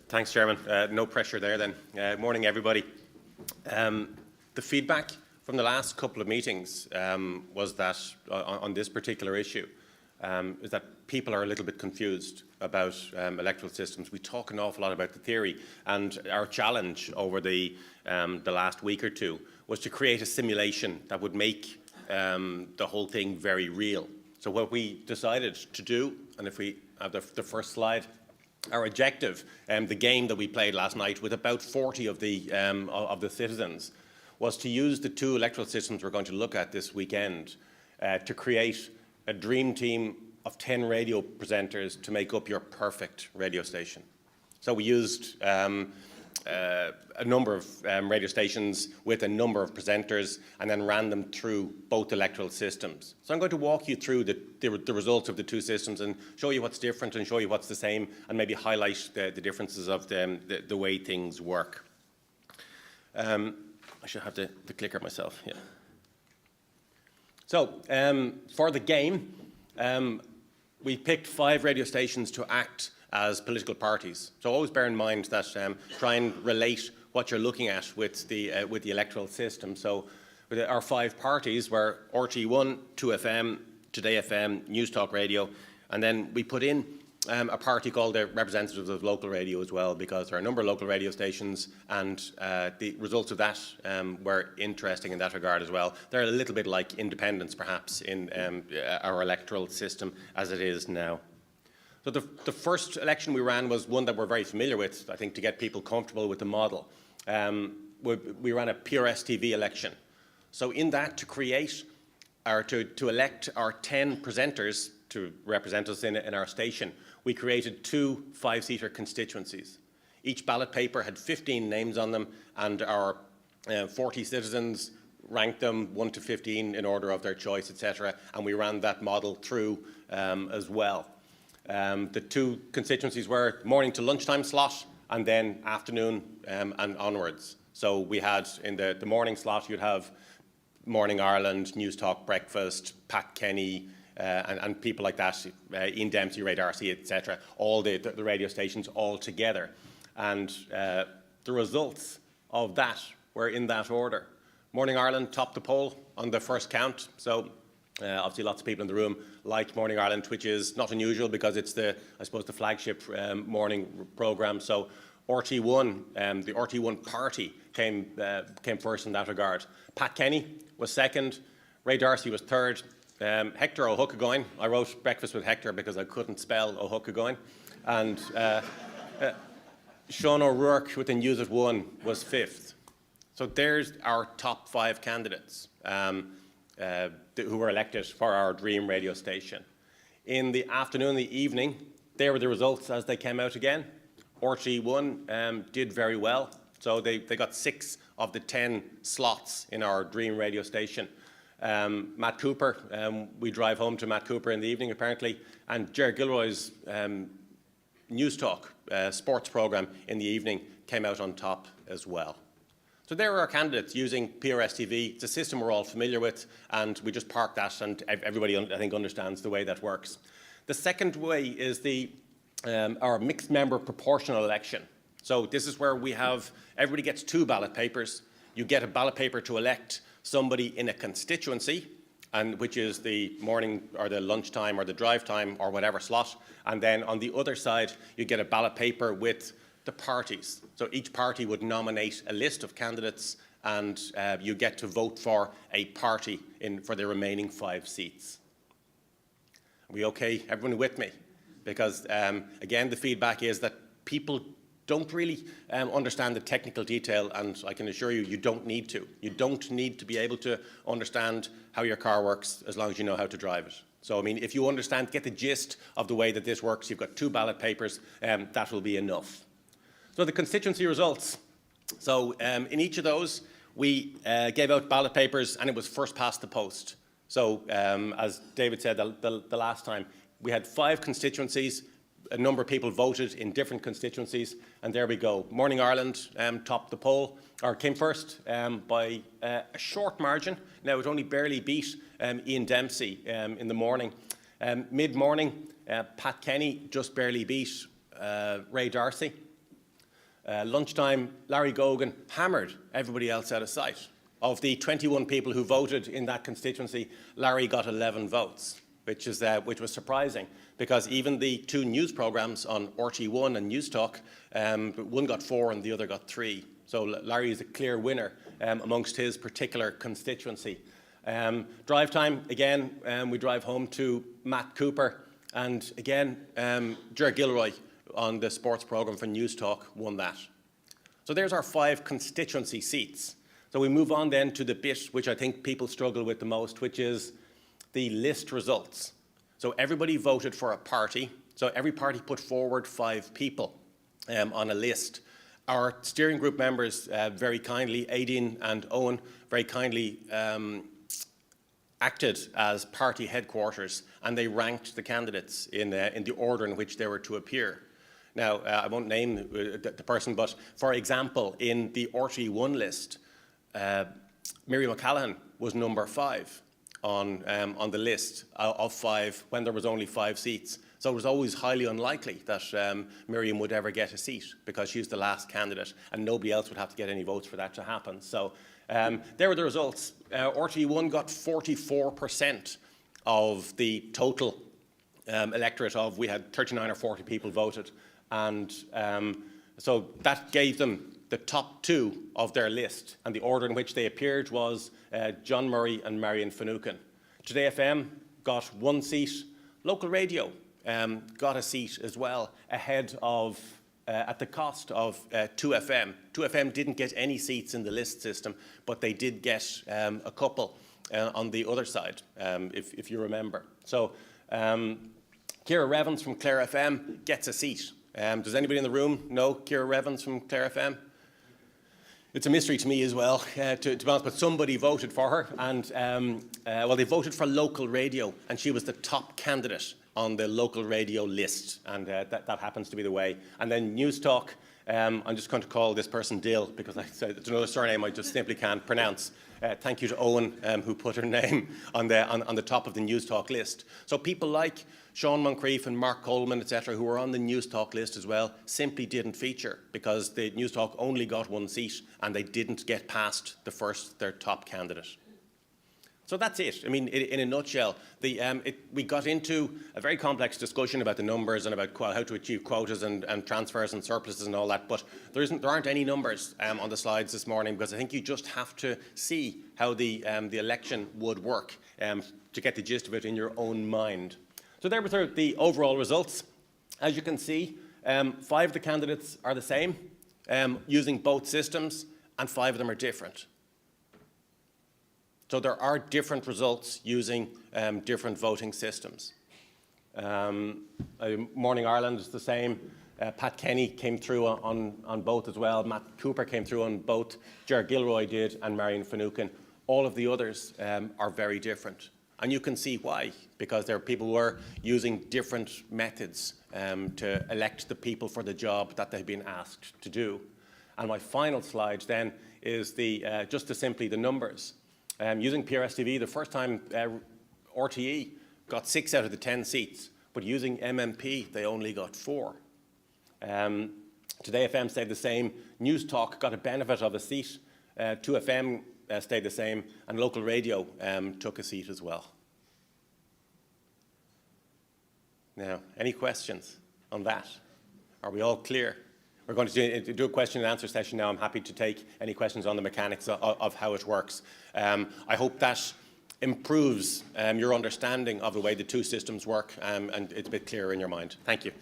Thanks, Chairman. No pressure there then. Morning, everybody. The feedback from the last couple of meetings was that on this particular issue is that people are a little bit confused about electoral systems. We talk an awful lot about the theory, and our challenge over the last week or two was to create a simulation that would make the whole thing very real. So what we decided to do, and if we have the first slide, our objective, the game that we played last night with about 40 of the citizens, was to use the two electoral systems we're going to look at this weekend to create a dream team of 10 radio presenters to make up your perfect radio station. So we used a number of radio stations with a number of presenters and then ran them through both electoral systems. So I'm going to walk you through the results of the two systems and show you what's different and show you what's the same, and maybe highlight the differences of the way things work. I should have the clicker myself, yeah. So for the game, we picked 5 radio stations to act as political parties. So always bear in mind that try and relate what you're looking at with the electoral system. So our 5 parties were RT1, 2FM, Today FM, News Talk Radio, and then we put in a party called the Representatives of Local Radio as well, because there are a number of local radio stations, and the results of that were interesting in that regard as well. They're a little bit like independents, perhaps, in our electoral system as it is now. So the first election we ran was one that we're very familiar with, I think, to get people comfortable with the model. We ran a PRS TV election. So in that, to create or to elect our 10 presenters to represent us in our station, we created 2 5-seater constituencies. Each ballot paper had 15 names on them, and our 40 citizens ranked them 1 to 15 in order of their choice, etc. And we ran that model through as well. The 2 constituencies were morning to lunchtime slot, and then afternoon and onwards. So we had in the morning slot, you'd have Morning Ireland, News Talk Breakfast, Pat Kenny, and people like that, Ian Dempsey, Ray Darcy, etc., all the radio stations all together. And the results of that were in that order. Morning Ireland topped the poll on the first count. So obviously lots of people in the room like Morning Ireland, which is not unusual because it's I suppose the flagship morning programme. So RT1, the RT1 party came first in that regard. Pat Kenny was second, Ray Darcy was third, Hector O'Huckagoyne. I wrote Breakfast with Hector because I couldn't spell O'Huckagoyne. And Sean O'Rourke with the News at 1 was 5th. So there's our top 5 candidates who were elected for our dream radio station. In the afternoon, the evening, there were the results as they came out again. RT1 did very well. So they got 6 of the 10 slots in our dream radio station. Matt Cooper, we drive home to Matt Cooper in the evening apparently, and Gerard Gilroy's News Talk sports programme in the evening came out on top as well. So there are our candidates using PRS TV. It's a system we're all familiar with, and we just park that, and everybody, I think, understands the way that works. The second way is our mixed member proportional election. So this is where we have, everybody gets 2 ballot papers. You get a ballot paper to elect somebody in a constituency, and which is the morning or the lunchtime or the drive time or whatever slot. And then on the other side, you get a ballot paper with the parties. So each party would nominate a list of candidates, and you get to vote for a party for the remaining 5 seats. Are we okay? Everyone with me? Because again, the feedback is that people don't really understand the technical detail, and I can assure you, you don't need to. You don't need to be able to understand how your car works as long as you know how to drive it. So, I mean, if you understand, get the gist of the way that this works, you've got 2 ballot papers, that will be enough. So the constituency results. So in each of those, we gave out ballot papers, and it was first past the post. So as David said the last time, we had 5 constituencies. A number of people voted in different constituencies, and there we go. Morning Ireland topped the poll, or came first by a short margin. Now it only barely beat Ian Dempsey in the morning. Mid-morning, Pat Kenny just barely beat Ray Darcy. Lunchtime, Larry Gogan hammered everybody else out of sight. Of the 21 people who voted in that constituency, Larry got 11 votes, which was surprising, because even the two news programmes on RT1 and News Talk, one got 4 and the other got 3. So Larry is a clear winner amongst his particular constituency. Drive time, again, we drive home to Matt Cooper, and again, Ger Gilroy on the sports programme for News Talk won that. So there's our 5 constituency seats. So we move on then to the bit which I think people struggle with the most, which is the list results. So everybody voted for a party. So every party put forward 5 people on a list. Our steering group members very kindly, Aideen and Owen, very kindly acted as party headquarters, and they ranked the candidates in the order in which they were to appear. Now, I won't name the person, but for example, in the RT1 list, Miriam O'Callaghan was number 5 on the list of 5 when there was only 5 seats. So it was always highly unlikely that Miriam would ever get a seat, because she's the last candidate and nobody else would have to get any votes for that to happen. So there were the results. RT1 got 44% of the total electorate of, we had 39 or 40 people voted. And so that gave them the top 2 of their list, and the order in which they appeared was John Murray and Marion Finucane. Today FM got 1 seat. Local radio got a seat as well, ahead of, at the cost of 2FM. 2FM didn't get any seats in the list system, but they did get a couple on the other side, if you remember. So Ciara Revens from Clare FM gets a seat. Does anybody in the room know Ciara Revens from Clare FM? It's a mystery to me as well, to be honest, but somebody voted for her, and well, they voted for local radio, and she was the top candidate on the local radio list, and that happens to be the way. And then News Talk, I'm just going to call this person Dill, because it's another surname I just simply can't pronounce. Thank you to Owen, who put her name on the top of the News Talk list. So people like Sean Moncrief and Mark Coleman, etc., who were on the News Talk list as well, simply didn't feature, because the News Talk only got 1 seat and they didn't get past their top candidate. So that's it. I mean, in a nutshell, we got into a very complex discussion about the numbers and about how to achieve quotas and transfers and surpluses and all that, but there aren't any numbers on the slides this morning, because I think you just have to see how the election would work to get the gist of it in your own mind. So there were the overall results. As you can see, 5 of the candidates are the same, using both systems, and 5 of them are different. So there are different results using different voting systems. Morning Ireland is the same. Pat Kenny came through on both as well. Matt Cooper came through on both. Ger Gilroy did, and Marion Finucane. All of the others are very different. And you can see why, because there are people who are using different methods to elect the people for the job that they've been asked to do. And my final slide then is just simply the numbers. Using PRS-TV, the first time RTE got 6 out of the 10 seats, but using MMP, they only got 4. Today FM stayed the same. News Talk got a benefit of a seat. 2FM stayed the same, and local radio took a seat as well. Now, any questions on that? Are we all clear? We're going to do a question and answer session now. I'm happy to take any questions on the mechanics of how it works. I hope that improves your understanding of the way the 2 systems work, and it's a bit clearer in your mind. Thank you.